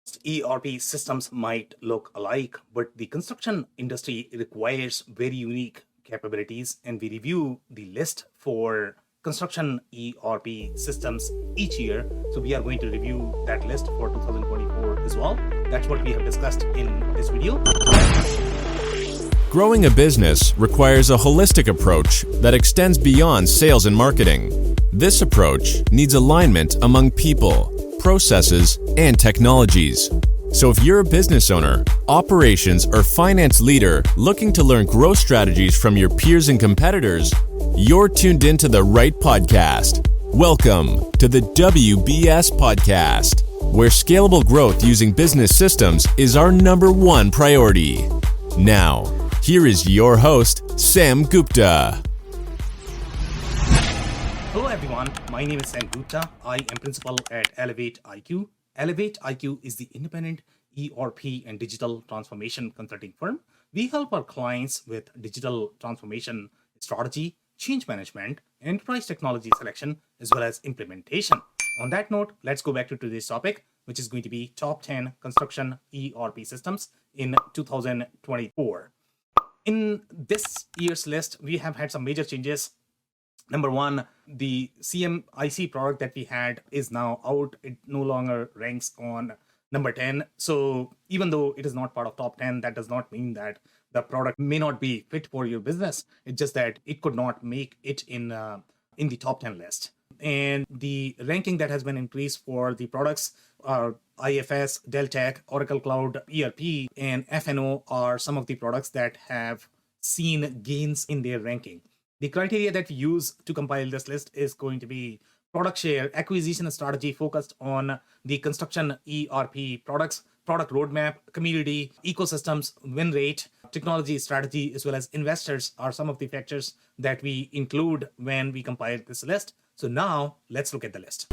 ERP systems might look alike, but the construction industry requires very unique capabilities, and we review the list for construction ERP systems each year. So we are going to review that list for 2024 as well. That's what we have discussed in this video. Growing a business requires a holistic approach that extends beyond sales and marketing. This approach needs alignment among people, processes, and technologies. So if you're a business owner, operations, or finance leader looking to learn growth strategies from your peers and competitors, you're tuned into the right podcast. Welcome to the WBS Podcast, where scalable growth using business systems is our number one priority. Now, here is your host, Sam Gupta. Hello everyone, my name is Sam Gupta. I am principal at Elevate IQ. Elevate IQ is the independent ERP and digital transformation consulting firm. We help our clients with digital transformation strategy, change management, enterprise technology selection, as well as implementation. On that note, let's go back to today's topic, which is going to be top 10 construction ERP systems in 2024. In this year's list, we have had some major changes. Number one, the CMIC product that we had is now out. It no longer ranks on number 10. So even though it is not part of top 10, that does not mean that the product may not be fit for your business. It's just that it could not make it in the top 10 list. And the ranking that has been increased for the products are IFS, Deltek, Oracle Cloud, ERP, and FNO are some of the products that have seen gains in their ranking. The criteria that we use to compile this list is going to be product share, acquisition strategy focused on the construction ERP products, product roadmap, community, ecosystems, win rate, technology strategy, as well as investors are some of the factors that we include when we compile this list. So now let's look at the list.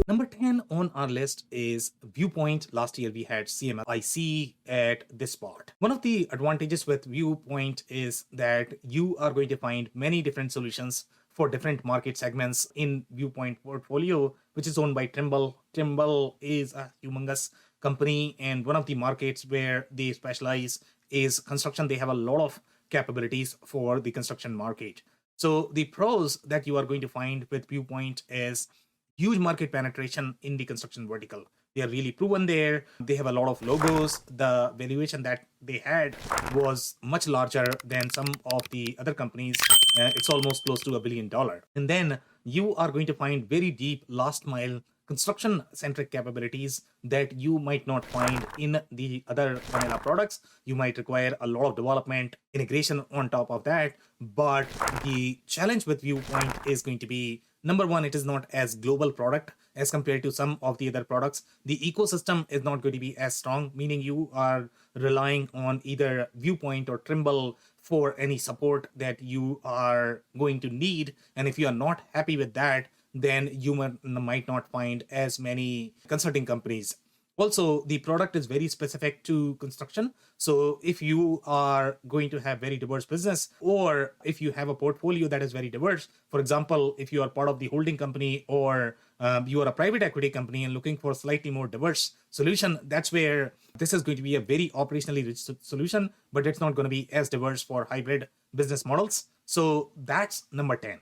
Number 10 on our list is Viewpoint. Last year we had CMIC at this spot. One of the advantages with Viewpoint is that you are going to find many different solutions for different market segments in Viewpoint portfolio, which is owned by Trimble. Trimble is a humongous company, and one of the markets where they specialize is construction. They have a lot of capabilities for the construction market. So the pros that you are going to find with Viewpoint is huge market penetration in the construction vertical. They are really proven there. They have a lot of logos. The valuation that they had was much larger than some of the other companies. It's almost close to $1 billion. And then you are going to find very deep last mile construction-centric capabilities that you might not find in the other vanilla products. You might require a lot of development, integration on top of that. But the challenge with Viewpoint is going to be, number one, it is not as global product as compared to some of the other products. The ecosystem is not going to be as strong, meaning you are relying on either Viewpoint or Trimble for any support that you are going to need. And if you are not happy with that, then you might not find as many consulting companies. Also, the product is very specific to construction. So if you are going to have very diverse business, or if you have a portfolio that is very diverse, for example, if you are part of the holding company or you are a private equity company and looking for a slightly more diverse solution, that's where this is going to be a very operationally rich solution, but it's not going to be as diverse for hybrid business models. So that's number 10.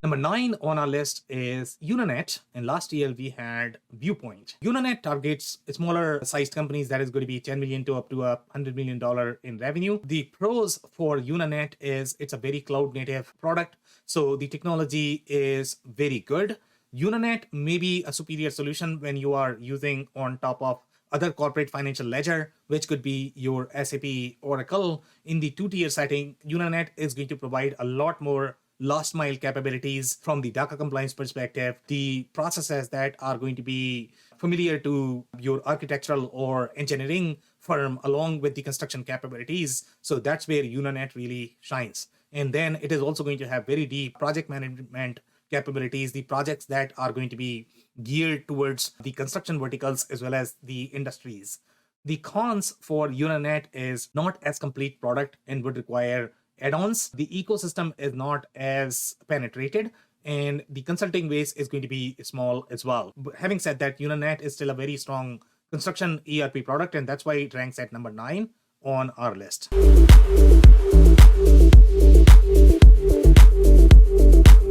Number 9 on our list is Unanet, and last year we had Viewpoint. Unanet targets smaller sized companies that is going to be $10 million to up to $100 million in revenue. The pros for Unanet is it's a very cloud native product, so the technology is very good. Unanet may be a superior solution when you are using on top of other corporate financial ledger, which could be your SAP, Oracle. In the two-tier setting, Unanet is going to provide a lot more last mile capabilities from the DACA compliance perspective, the processes that are going to be familiar to your architectural or engineering firm along with the construction capabilities. So that's where Unanet really shines. And then it is also going to have very deep project management capabilities, the projects that are going to be geared towards the construction verticals as well as the industries. The cons for Unanet is not as complete product and would require add-ons, the ecosystem is not as penetrated, and the consulting base is going to be small as well. But having said that, Uninet is still a very strong construction ERP product, and that's why it ranks at number 9 on our list.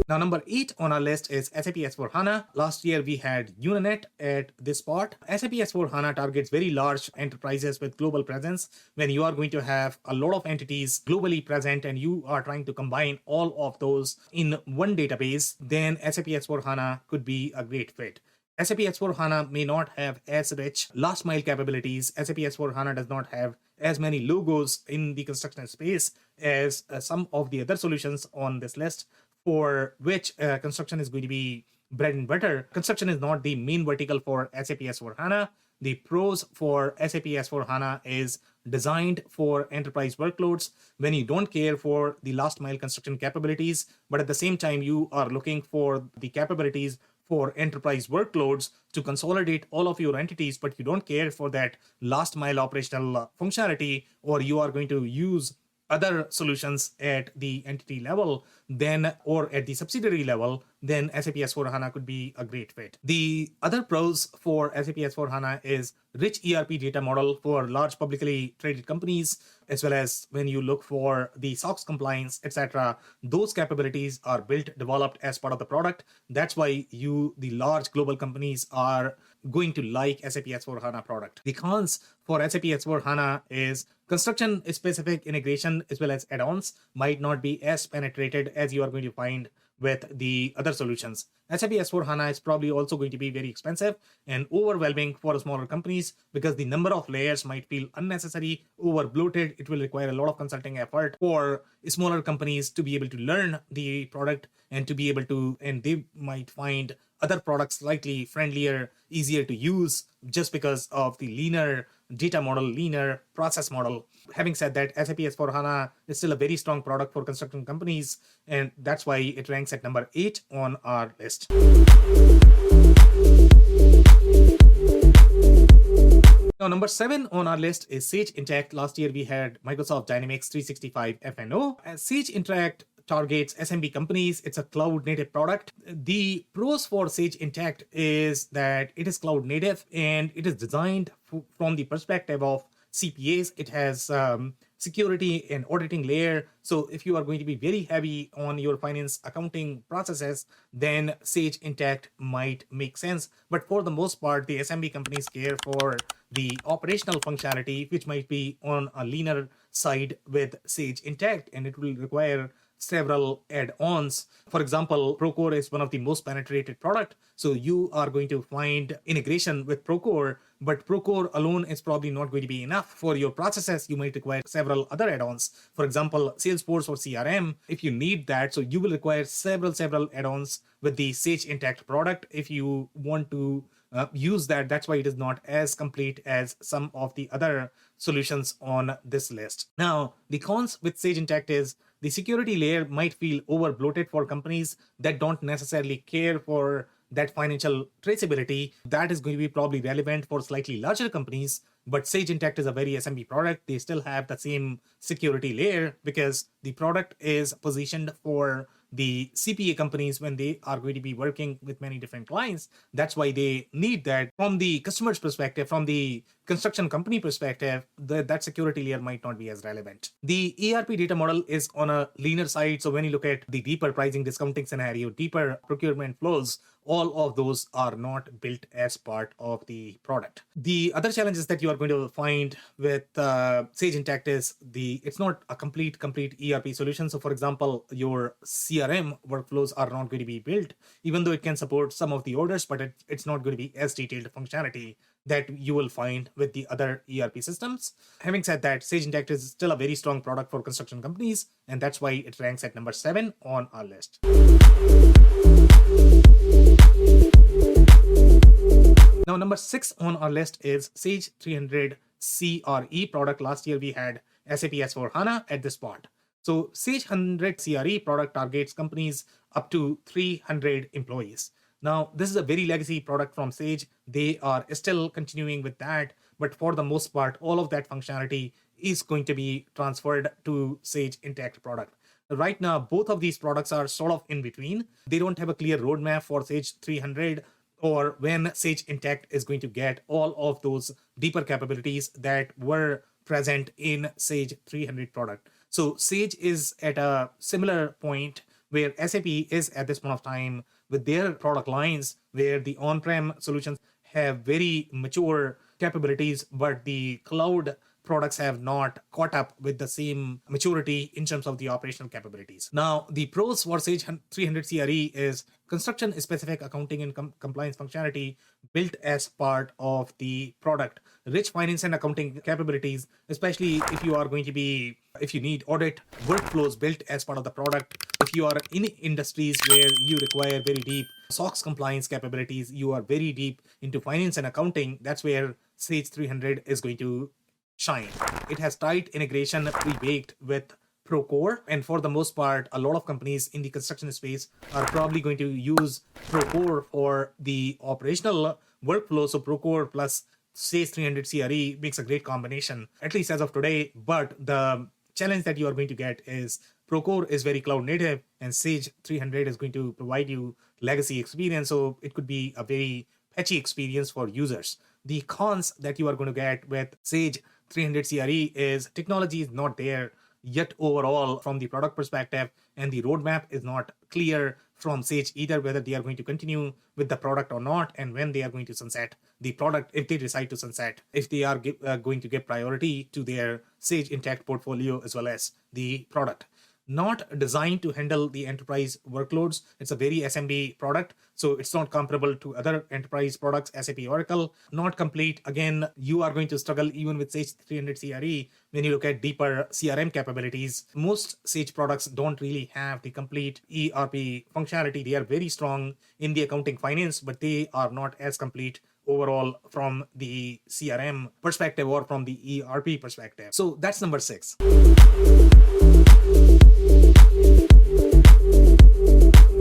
Now, number 8 on our list is SAP S4HANA. Last year, we had Uninet at this spot. SAP S4HANA targets very large enterprises with global presence. When you are going to have a lot of entities globally present and you are trying to combine all of those in one database, then SAP S4HANA could be a great fit. SAP S4HANA may not have as rich last mile capabilities. SAP S4HANA does not have as many logos in the construction space as some of the other solutions on this list, for which construction is going to be bread and butter. Construction is not the main vertical for SAP S4HANA. The pros for SAP S4HANA is designed for enterprise workloads when you don't care for the last mile construction capabilities, but at the same time, you are looking for the capabilities for enterprise workloads to consolidate all of your entities, but you don't care for that last mile operational functionality, or you are going to use other solutions at the entity level, then, or at the subsidiary level, then SAP S4HANA could be a great fit. The other pros for SAP S4HANA is rich ERP data model for large publicly traded companies, as well as when you look for the SOX compliance, etc. Those capabilities are built, developed as part of the product. That's why the large global companies are going to like SAP S4HANA product. The cons for SAP S4HANA is construction specific integration as well as add-ons might not be as penetrated as you are going to find with the other solutions. SAP S4HANA is probably also going to be very expensive and overwhelming for smaller companies because the number of layers might feel unnecessary, over bloated. It will require a lot of consulting effort for smaller companies to be able to learn the product and to be able to, and they might find other products slightly friendlier, easier to use just because of the leaner data model, leaner process model. Having said that, SAP S4HANA is still a very strong product for construction companies, and that's why it ranks at number 8 on our list. Now, number 7 on our list is Sage Intacct. Last year, we had Microsoft Dynamics 365 F&O. Sage Intacct targets SMB companies. It's a cloud native product. The pros for Sage Intacct is that it is cloud native and it is designed from the perspective of CPAs. It has security and auditing layer. So if you are going to be very heavy on your finance accounting processes, then Sage Intacct might make sense. But for the most part, the SMB companies care for the operational functionality, which might be on a leaner side with Sage Intacct, and it will require several add-ons. For example, Procore is one of the most penetrated product. So you are going to find integration with Procore, but Procore alone is probably not going to be enough for your processes. You might require several other add-ons. For example, Salesforce or CRM, if you need that, so you will require several add-ons with the Sage Intacct product if you want to use that. That's why it is not as complete as some of the other solutions on this list. Now, the cons with Sage Intacct is the security layer might feel over bloated for companies that don't necessarily care for that financial traceability. That is going to be probably relevant for slightly larger companies, but Sage Intacct is a very SMB product. They still have the same security layer because the product is positioned for the CPA companies when they are going to be working with many different clients. That's why they need that. From the customer's perspective, from the construction company perspective, that security layer might not be as relevant. The ERP data model is on a leaner side. So when you look at the deeper pricing discounting scenario, deeper procurement flows, all of those are not built as part of the product. The other challenges that you are going to find with Sage Intacct is it's not a complete ERP solution. So for example, your CRM workflows are not going to be built, even though it can support some of the orders, but it's not going to be as detailed functionality that you will find with the other ERP systems. Having said that, Sage Intacct is still a very strong product for construction companies, and that's why it ranks at number 7 on our list. Now, number 6 on our list is Sage 300 CRE product. Last year, we had SAP S4HANA at this spot. So Sage 100 CRE product targets companies up to 300 employees. Now, this is a very legacy product from Sage. They are still continuing with that, but for the most part, all of that functionality is going to be transferred to Sage Intacct product. Right now, both of these products are sort of in between. They don't have a clear roadmap for Sage 300 or when Sage Intacct is going to get all of those deeper capabilities that were present in Sage 300 product. So Sage is at a similar point where SAP is at this point of time with their product lines, where the on-prem solutions have very mature capabilities, but the cloud products have not caught up with the same maturity in terms of the operational capabilities. Now, the pros for Sage 300 CRE is construction specific accounting and compliance functionality built as part of the product, rich finance and accounting capabilities, especially if you are going to be, if you need audit workflows built as part of the product, if you are in industries where you require very deep SOX compliance capabilities, you are very deep into finance and accounting, that's where Sage 300 is going to shine. It has tight integration pre-baked with Procore, and for the most part, a lot of companies in the construction space are probably going to use Procore for the operational workflow. So Procore plus Sage 300 CRE makes a great combination, at least as of today. But the challenge that you are going to get is Procore is very cloud native, and Sage 300 is going to provide you legacy experience. So it could be a very patchy experience for users. The cons that you are going to get with Sage 300 CRE is technology is not there yet overall from the product perspective, and the roadmap is not clear from Sage either, whether they are going to continue with the product or not, and when they are going to sunset the product, if they decide to sunset, if they are going to give priority to their Sage Intacct portfolio as well as the product. Not designed to handle the enterprise workloads. It's a very SMB product, so it's not comparable to other enterprise products, SAP Oracle. Not complete. Again, you are going to struggle even with Sage 300 CRE when you look at deeper CRM capabilities. Most Sage products don't really have the complete ERP functionality. They are very strong in the accounting finance, but they are not as complete overall from the CRM perspective or from the ERP perspective. So that's number 6.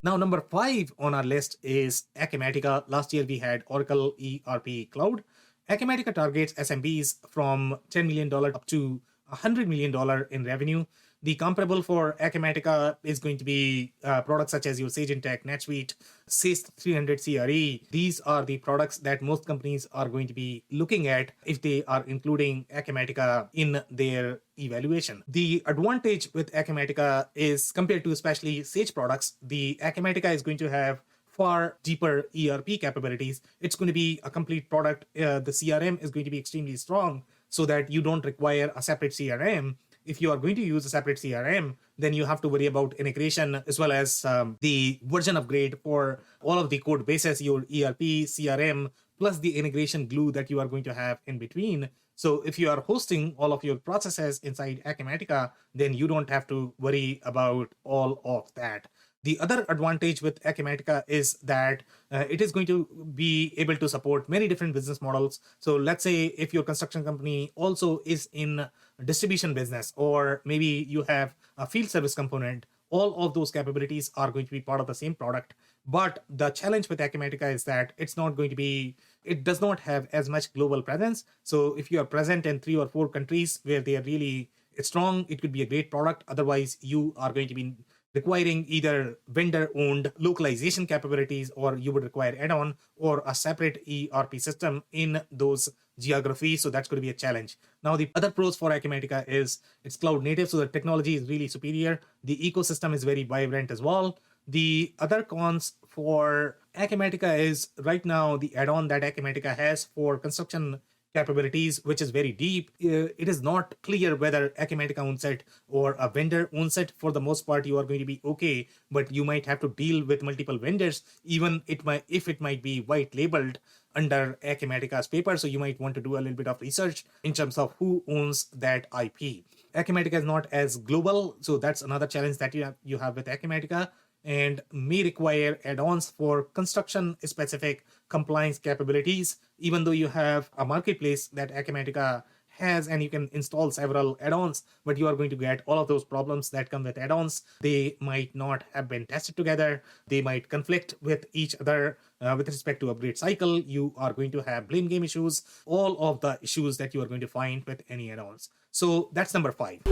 Now, number 5 on our list is Acumatica. Last year, we had Oracle ERP Cloud. Acumatica targets SMBs from $10 million up to $100 million in revenue. The comparable for Acumatica is going to be products such as your Sage Intacct, NetSuite, Sage 300 CRE. These are the products that most companies are going to be looking at if they are including Acumatica in their evaluation. The advantage with Acumatica is, compared to especially Sage products, the Acumatica is going to have far deeper ERP capabilities. It's going to be a complete product. The CRM is going to be extremely strong so that you don't require a separate CRM. If you are going to use a separate CRM, then you have to worry about integration as well as the version upgrade for all of the code bases, your ERP, CRM, plus the integration glue that you are going to have in between. So if you are hosting all of your processes inside Acumatica, then you don't have to worry about all of that. The other advantage with Acumatica is that it is going to be able to support many different business models. So let's say if your construction company also is in distribution business, or maybe you have a field service component, all of those capabilities are going to be part of the same product. But the challenge with Acumatica is that it's not going to be, it does not have as much global presence. So if you are present in 3 or 4 countries where they are really strong, it could be a great product. Otherwise, you are going to be requiring either vendor-owned localization capabilities, or you would require add-on or a separate ERP system in those geographies. So that's going to be a challenge. Now, the other pros for Acumatica is it's cloud native, so the technology is really superior. The ecosystem is very vibrant as well. The other cons for Acumatica is right now the add-on that Acumatica has for construction capabilities, which is very deep. It is not clear whether Acumatica owns it or a vendor owns it. For the most part, you are going to be okay, but you might have to deal with multiple vendors, even if it might be white labeled under Acumatica's paper. So you might want to do a little bit of research in terms of who owns that IP. Acumatica is not as global, so that's another challenge that you have with Acumatica, and may require add-ons for construction-specific compliance capabilities, even though you have a marketplace that Acumatica has and you can install several add-ons, but you are going to get all of those problems that come with add-ons. They might not have been tested together. They might conflict with each other with respect to upgrade cycle. You are going to have blame game issues, all of the issues that you are going to find with any add-ons. So that's number 5.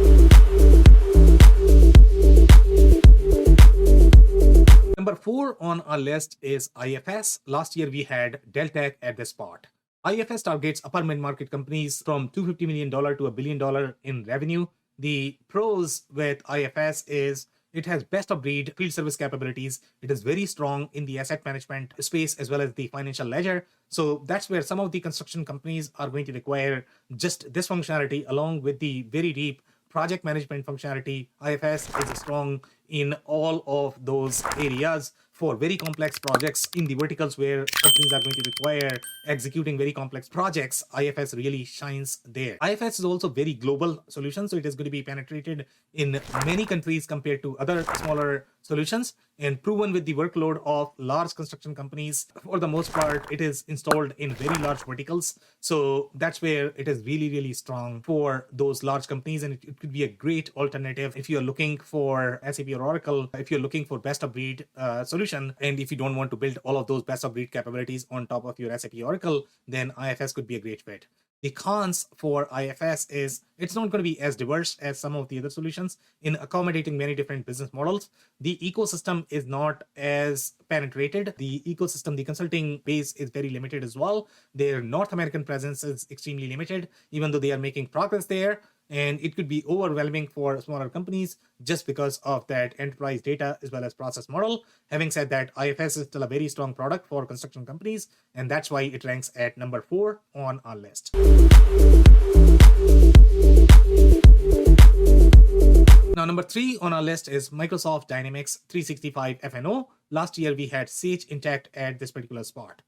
Number 4 on our list is IFS. Last year we had Deltec at this spot. IFS targets upper mid-market companies from $250 million to $1 billion in revenue. The pros with IFS is it has best of breed field service capabilities. It is very strong in the asset management space as well as the financial ledger. So that's where some of the construction companies are going to require just this functionality along with the very deep project management functionality. IFS is strong in all of those areas for very complex projects in the verticals where companies are going to require executing very complex projects. IFS really shines there. IFS is also very global solution, so it is going to be penetrated in many countries compared to other smaller solutions and proven with the workload of large construction companies. For the most part, it is installed in very large verticals. So that's where it is really, really strong for those large companies. And it could be a great alternative if you're looking for SAP or Oracle, if you're looking for best of breed solution. And if you don't want to build all of those best of breed capabilities on top of your SAP Oracle, then IFS could be a great fit. The cons for IFS is it's not going to be as diverse as some of the other solutions in accommodating many different business models. The ecosystem is not as penetrated. The ecosystem, the consulting base is very limited as well. Their North American presence is extremely limited, even though they are making progress there. And it could be overwhelming for smaller companies just because of that enterprise data as well as process model. Having said that, IFS is still a very strong product for construction companies, and that's why it ranks at number 4 on our list. Now, number 3 on our list is Microsoft Dynamics 365 F&O. Last year, we had Sage Intacct at this particular spot.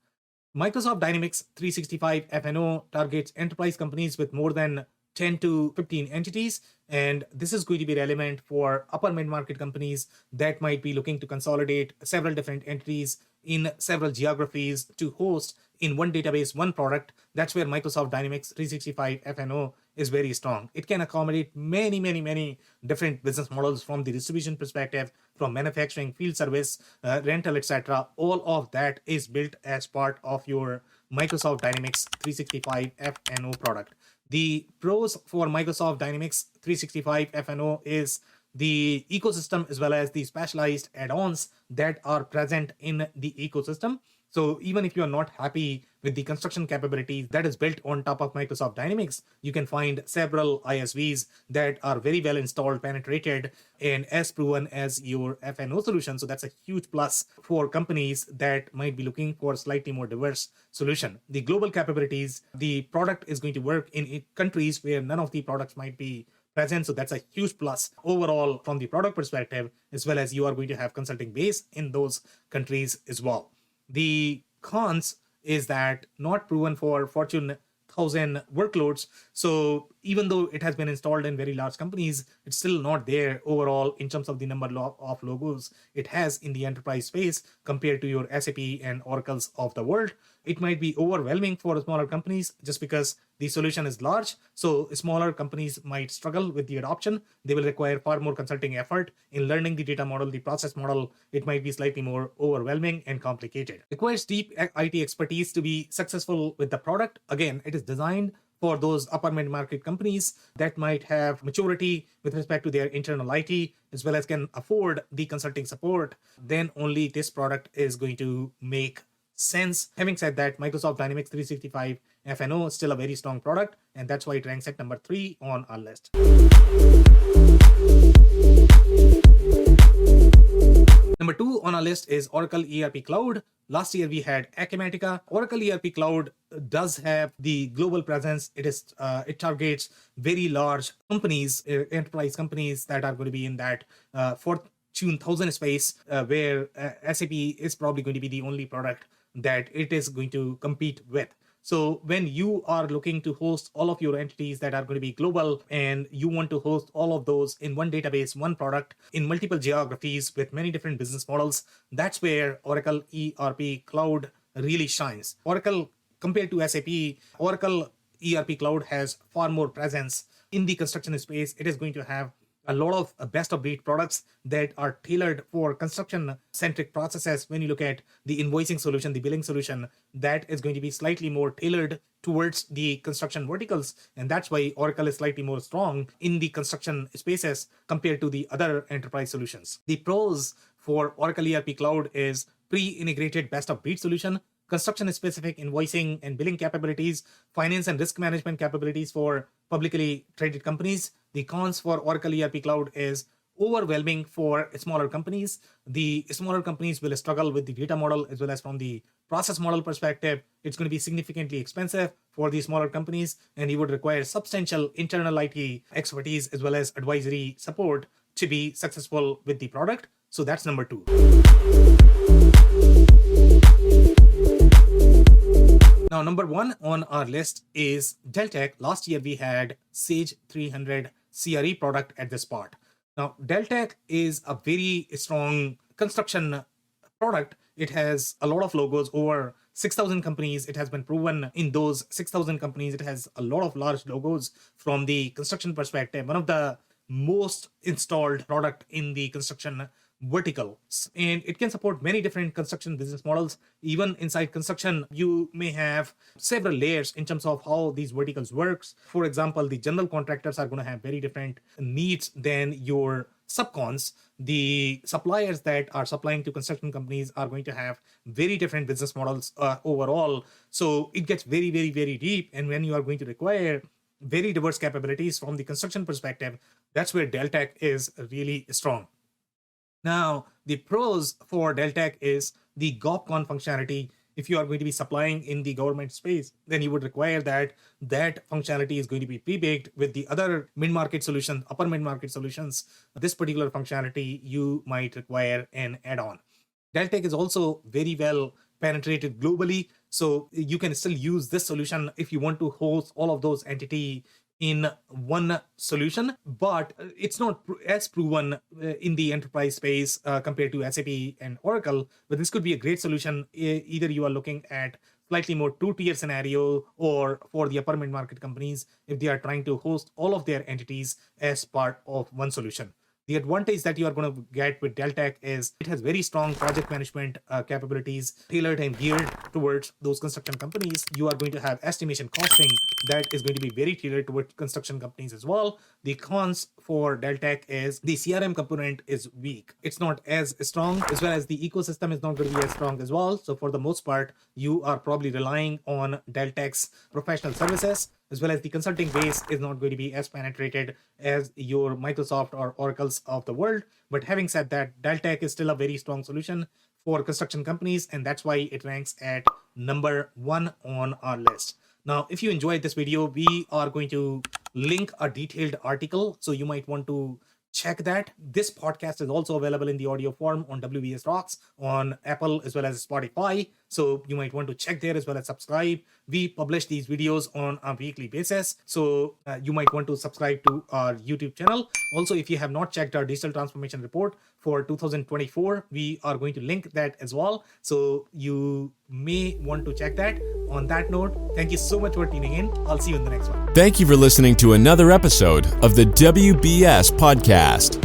Microsoft Dynamics 365 F&O targets enterprise companies with more than 10 to 15 entities, and this is going to be relevant for upper mid-market companies that might be looking to consolidate several different entities in several geographies to host in one database, one product. That's where Microsoft Dynamics 365 F&O is very strong. It can accommodate many different business models from the distribution perspective, from manufacturing, field service, rental, etc. All of that is built as part of your Microsoft Dynamics 365 F&O product. The pros for Microsoft Dynamics 365 F&O is the ecosystem as well as the specialized add-ons that are present in the ecosystem. So even if you're not happy with the construction capabilities that is built on top of Microsoft Dynamics, you can find several ISVs that are very well installed, penetrated, and as proven as your F&O solution. So that's a huge plus for companies that might be looking for a slightly more diverse solution. The global capabilities, the product is going to work in countries where none of the products might be present. So that's a huge plus overall from the product perspective, as well as you are going to have consulting base in those countries as well. The cons is that not proven for Fortune 1000 workloads. So even though it has been installed in very large companies, it's still not there overall in terms of the number of logos it has in the enterprise space compared to your SAP and Oracles of the world. It might be overwhelming for smaller companies just because the solution is large. So smaller companies might struggle with the adoption. They will require far more consulting effort in learning the data model, the process model. It might be slightly more overwhelming and complicated. It requires deep IT expertise to be successful with the product. Again, it is designed for those upper mid-market companies that might have maturity with respect to their internal IT, as well as can afford the consulting support. Then only this product is going to make sense. Having said that, Microsoft Dynamics 365 F&O is still a very strong product, and that's why it ranks at number 3 on our list. Number 2 on our list is Oracle ERP Cloud. Last year we had Acumatica. Oracle ERP Cloud does have the global presence. It targets very large companies, enterprise companies that are going to be in that Fortune 1000 space, where SAP is probably going to be the only product that it is going to compete with. So when you are looking to host all of your entities that are going to be global, and you want to host all of those in one database, one product, in multiple geographies with many different business models, that's where Oracle ERP Cloud really shines. Oracle, compared to SAP, Oracle ERP Cloud has far more presence in the construction space. It is going to have a lot of best of breed products that are tailored for construction centric processes. When you look at the invoicing solution, the billing solution, that is going to be slightly more tailored towards the construction verticals. And that's why Oracle is slightly more strong in the construction spaces compared to the other enterprise solutions. The pros for Oracle ERP Cloud is pre-integrated best of breed solution, construction specific invoicing and billing capabilities, finance and risk management capabilities for publicly traded companies. The cons for Oracle ERP Cloud is overwhelming for smaller companies. The smaller companies will struggle with the data model as well as from the process model perspective. It's going to be significantly expensive for the smaller companies, and you would require substantial internal IT expertise as well as advisory support to be successful with the product. So that's number 2. Now, number 1 on our list is Deltek. Last year, we had Sage 300 CRE product at this spot. Now, Deltek is a very strong construction product. It has a lot of logos, over 6,000 companies. It has been proven in those 6,000 companies. It has a lot of large logos from the construction perspective. One of the most installed product in the construction vertical, and it can support many different construction business models. Even inside construction, you may have several layers in terms of how these verticals works. For example, the general contractors are going to have very different needs than your subcons. The suppliers that are supplying to construction companies are going to have very different business models overall. So it gets very, very, very deep. And when you are going to require very diverse capabilities from the construction perspective, that's where Deltek is really strong. Now, the pros for Deltek is the GovCon functionality. If you are going to be supplying in the government space, then you would require that functionality is going to be pre-baked with the other mid-market solutions, upper mid-market solutions. This particular functionality, you might require an add-on. Deltek is also very well penetrated globally, so you can still use this solution if you want to host all of those entities in one solution, but it's not as proven in the enterprise space compared to SAP and Oracle. But this could be a great solution. Either you are looking at slightly more two-tier scenario, or for the upper mid-market companies, if they are trying to host all of their entities as part of one solution. The advantage that you are going to get with Deltek is it has very strong project management capabilities tailored and geared towards those construction companies. You are going to have estimation costing that is going to be very tailored towards construction companies as well. The cons for Deltek is the CRM component is weak. It's not as strong, as well as the ecosystem is not going to be as strong as well. So for the most part, you are probably relying on Deltek's professional services, as well as the consulting base is not going to be as penetrated as your Microsoft or Oracle's of the world. But having said that, Deltek is still a very strong solution for construction companies, and that's why it ranks at number 1 on our list. Now, if you enjoyed this video, we are going to link a detailed article, so you might want to check that. This podcast is also available in the audio form on WBS Rocks, on Apple as well as Spotify. So you might want to check there as well as subscribe. We publish these videos on a weekly basis. So you might want to subscribe to our YouTube channel. Also, if you have not checked our digital transformation report for 2024, we are going to link that as well. So you may want to check that. On that note, thank you so much for tuning in. I'll see you in the next one. Thank you for listening to another episode of the WBS Podcast.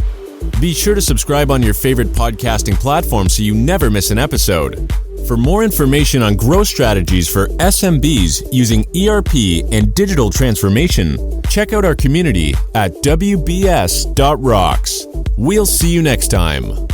Be sure to subscribe on your favorite podcasting platform so you never miss an episode. For more information on growth strategies for SMBs using ERP and digital transformation, check out our community at WBS.rocks. We'll see you next time.